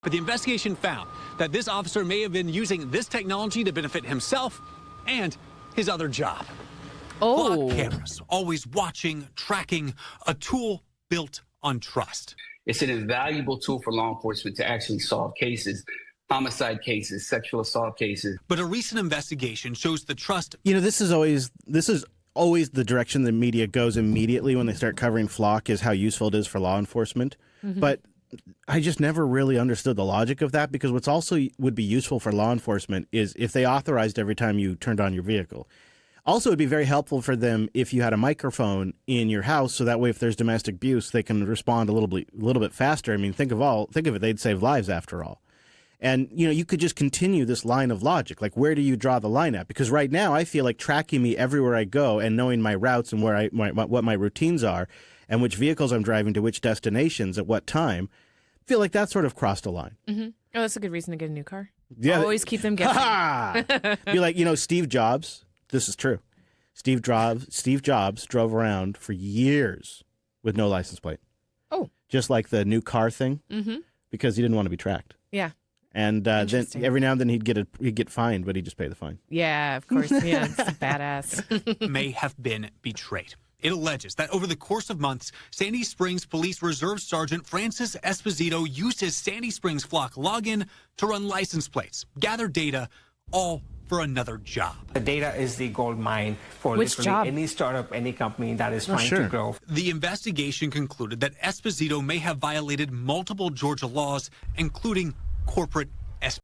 But the investigation found that this officer may have been using this technology to benefit himself and his other job. Oh. Flock cameras, always watching, tracking, a tool built on trust. It's an invaluable tool for law enforcement to actually solve cases, homicide cases, sexual assault cases. But a recent investigation shows the trust. You know, this is always the direction the media goes immediately when they start covering Flock, is how useful it is for law enforcement. But I just never really understood the logic of that, because what's also would be useful for law enforcement is if they authorized every time you turned on your vehicle. Also, it'd be very helpful for them if you had a microphone in your house, so that way if there's domestic abuse, they can respond a little bit faster. I mean, think of it, they'd save lives after all. And, you know, you could just continue this line of logic. Like, where do you draw the line at? Because right now I feel like tracking me everywhere I go and knowing my routes and what my routines are and which vehicles I'm driving to which destinations at what time, I feel like that sort of crossed a line. Oh, that's a good reason to get a new car. Yeah. Always keep them guessing. Be like, you know, Steve Jobs. This is true. Steve Jobs drove around for years with no license plate. Oh. Just like the new car thing, because he didn't want to be tracked. Yeah. And then every now and then he'd get fined, but he'd just pay the fine. Yeah, of course. Yeah, it's badass. May have been betrayed. It alleges that over the course of months, Sandy Springs Police Reserve Sergeant Francis Esposito used his Sandy Springs Flock login to run license plates, gather data, all for another job. The data is the gold mine for Which literally job? any startup, any company that is trying to grow. The investigation concluded that Esposito may have violated multiple Georgia laws, including corporate